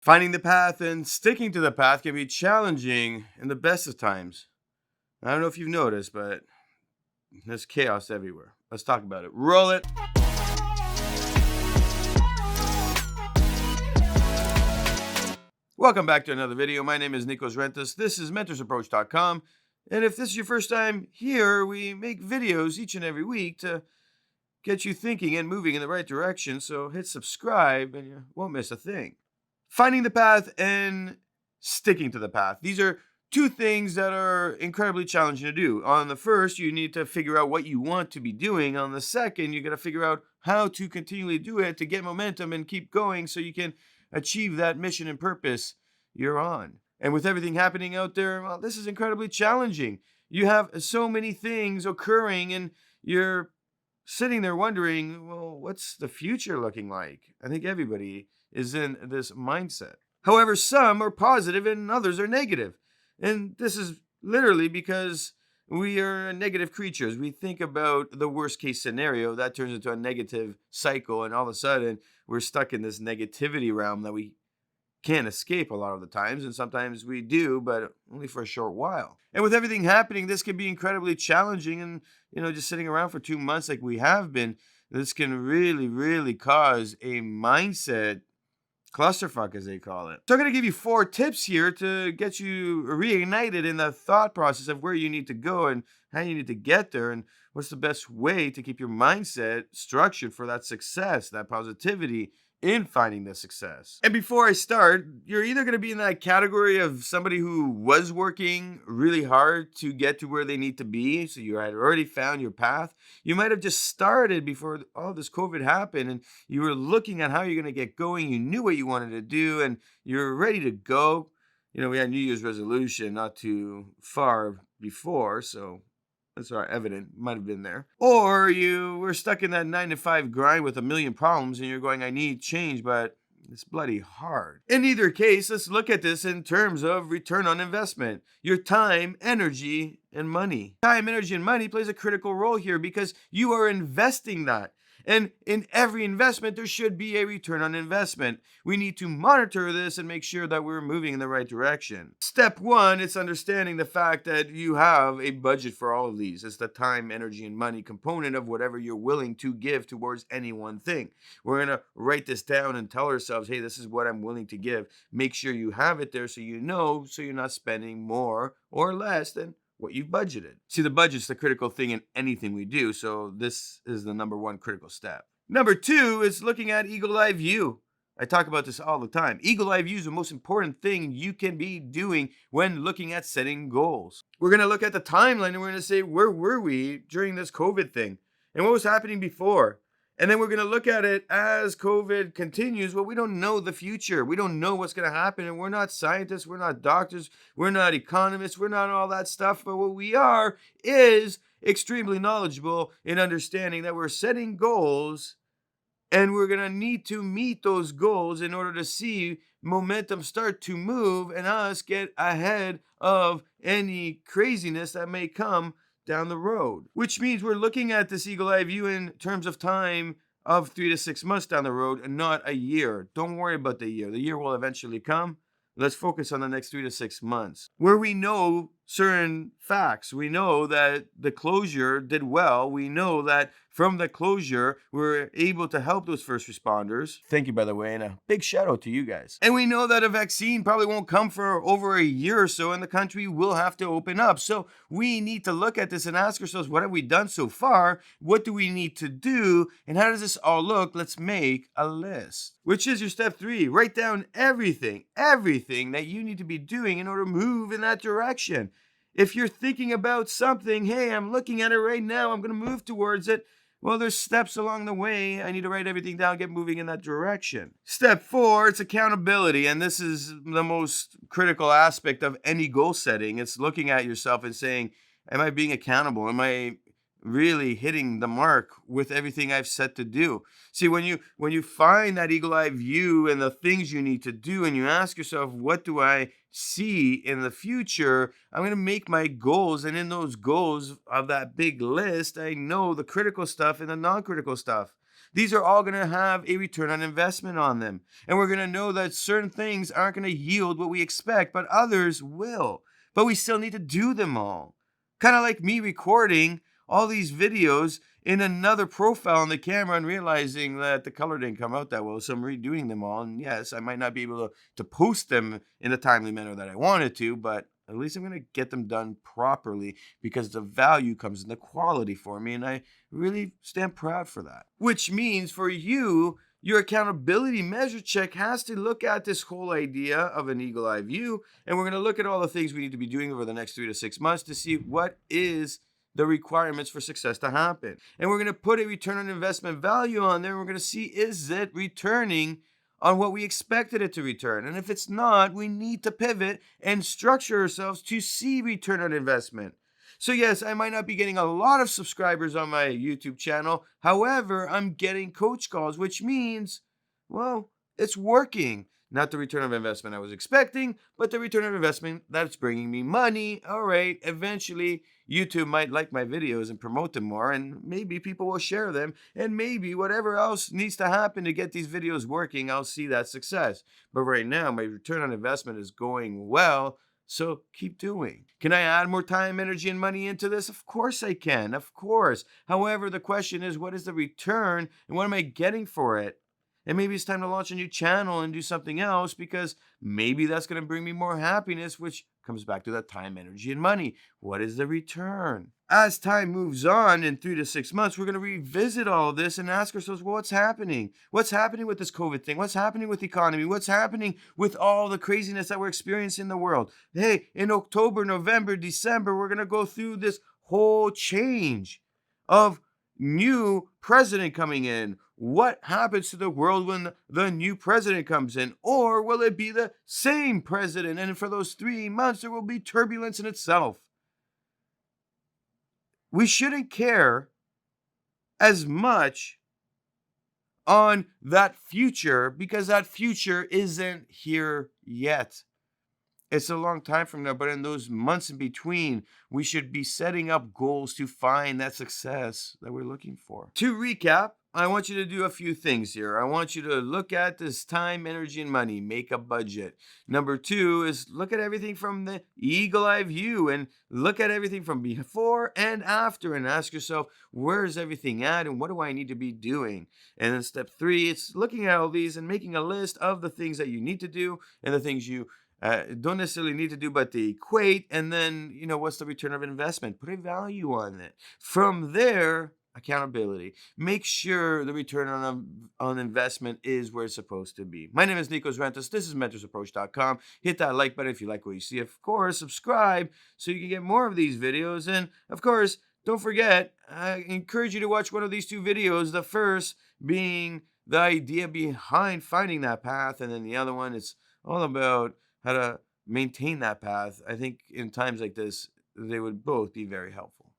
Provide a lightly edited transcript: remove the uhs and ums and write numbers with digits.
Finding the path and sticking to the path can be challenging in the best of times. I don't know if you've noticed, but there's chaos everywhere. Let's talk about it. Roll it. Welcome back to another video. My name is Nikos Rentas. This is mentorsapproach.com. And if this is your first time here, we make videos each and every week to get you thinking and moving in the right direction. So hit subscribe and you won't miss a thing. Finding the path and sticking to the path. These are two things that are incredibly challenging to do. On the first, you need to figure out what you want to be doing. On the second, you got to figure out how to continually do it to get momentum and keep going so you can achieve that mission and purpose you're on. And with everything happening out there, well, this is incredibly challenging. You have so many things occurring and you're sitting there wondering, well, what's the future looking like? I think everybody is in this mindset. However, some are positive and others are negative. And this is literally because we are negative creatures. We think about the worst case scenario, that turns into a negative cycle, and all of a sudden we're stuck in this negativity realm that we can't escape a lot of the times, and sometimes we do, but only for a short while. And with everything happening, this can be incredibly challenging, and just sitting around for 2 months like we have been, this can really cause a mindset clusterfuck, as they call it. So I'm going to give you 4 tips here to get you reignited in the thought process of where you need to go and how you need to get there, and what's the best way to keep your mindset structured for that success, that positivity in finding the success. And before I start, you're either going to be in that category of somebody who was working really hard to get to where they need to be, so you had already found your path. You might have just started before all this COVID happened, and you were looking at how you're going to get going. You knew what you wanted to do, and you're ready to go. We had New Year's resolution not too far before, so that's evident, might have been there. Or you were stuck in that 9-to-5 grind with a million problems and you're going, I need change, but it's bloody hard. In either case, let's look at this in terms of return on investment. Your time, energy, and money. Time, energy, and money plays a critical role here because you are investing that. And in every investment, there should be a return on investment. We need to monitor this and make sure that we're moving in the right direction. Step 1 is understanding the fact that you have a budget for all of these. It's the time, energy, and money component of whatever you're willing to give towards any one thing. We're going to write this down and tell ourselves, hey, this is what I'm willing to give. Make sure you have it there so you know, so you're not spending more or less than what you've budgeted. See, the budget's the critical thing in anything we do, so this is the number 1 critical step. Number 2 is looking at eagle eye view. I talk about this all the time. Eagle eye view is the most important thing you can be doing when looking at setting goals. We're going to look at the timeline and we're going to say, where were we during this COVID thing? And what was happening before? And then we're going to look at it as COVID continues. Well, we don't know the future. We don't know what's going to happen. And we're not scientists. We're not doctors. We're not economists. We're not all that stuff. But what we are is extremely knowledgeable in understanding that we're setting goals and we're going to need to meet those goals in order to see momentum start to move and us get ahead of any craziness that may come down the road, which means we're looking at this eagle eye view in terms of time of 3 to 6 months down the road and not a year. Don't worry about the year. The year will eventually come. Let's focus on the next 3 to 6 months where we know certain facts. We know that the closure did well. We know that from the closure, we're able to help those first responders. Thank you, by the way, and a big shout out to you guys. And we know that a vaccine probably won't come for over a year or so, and the country will have to open up. So we need to look at this and ask ourselves, what have we done so far? What do we need to do? And how does this all look? Let's make a list. Which is your step 3. Write down everything that you need to be doing in order to move in that direction. If you're thinking about something, hey, I'm looking at it right now, I'm going to move towards it. Well, there's steps along the way. I need to write everything down, get moving in that direction. Step 4, it's accountability. And this is the most critical aspect of any goal setting. It's looking at yourself and saying, am I being accountable? Am I really hitting the mark with everything I've set to do? See, when you find that eagle eye view and the things you need to do, and you ask yourself, what do I see in the future? I'm going to make my goals, and in those goals of that big list, I know the critical stuff and the non-critical stuff. These are all going to have a return on investment on them. And we're going to know that certain things aren't going to yield what we expect, but others will. But we still need to do them all. Kind of like me recording all these videos in another profile on the camera and realizing that the color didn't come out that well. So I'm redoing them all. And yes, I might not be able to post them in a timely manner that I wanted to, but at least I'm going to get them done properly because the value comes in the quality for me. And I really stand proud for that. Which means for you, your accountability measure check has to look at this whole idea of an eagle eye view. And we're going to look at all the things we need to be doing over the next 3 to 6 months to see what is the requirements for success to happen. And we're going to put a return on investment value on there. And we're going to see, is it returning on what we expected it to return? And if it's not, we need to pivot and structure ourselves to see return on investment. So yes, I might not be getting a lot of subscribers on my YouTube channel. However, I'm getting coach calls, which means, well, it's working. Not the return of investment I was expecting, but the return of investment that's bringing me money. All right, eventually YouTube might like my videos and promote them more, and maybe people will share them, and maybe whatever else needs to happen to get these videos working, I'll see that success. But right now, my return on investment is going well, so keep doing. Can I add more time, energy, and money into this? Of course I can, of course. However, the question is, what is the return, and what am I getting for it? And maybe it's time to launch a new channel and do something else because maybe that's going to bring me more happiness, which comes back to that time, energy, and money. What is the return? As time moves on in 3 to 6 months, we're going to revisit all of this and ask ourselves, well, what's happening? What's happening with this COVID thing? What's happening with the economy? What's happening with all the craziness that we're experiencing in the world? Hey, in October, November, December, we're going to go through this whole change of new president coming in. What happens to the world when the new president comes in? Or will it be the same president? And for those 3 months, there will be turbulence in itself. We shouldn't care as much on that future because that future isn't here yet. It's a long time from now, but in those months in between, we should be setting up goals to find that success that we're looking for. To recap, I want you to do a few things here. I want you to look at this time, energy, and money. Make a budget. Number 2 is look at everything from the eagle eye view and look at everything from before and after and ask yourself, where is everything at and what do I need to be doing? And then step 3, it's looking at all these and making a list of the things that you need to do and the things you don't necessarily need to do, but they equate. And then, what's the return of investment? Put a value on it. From there, accountability. Make sure the return on investment is where it's supposed to be. My name is Nikos Rentas. This is mentorsapproach.com. Hit that like button if you like what you see. Of course, subscribe so you can get more of these videos. And of course, don't forget, I encourage you to watch one of these 2 videos. The first being the idea behind finding that path. And then the other one is all about how to maintain that path. I think in times like this, they would both be very helpful.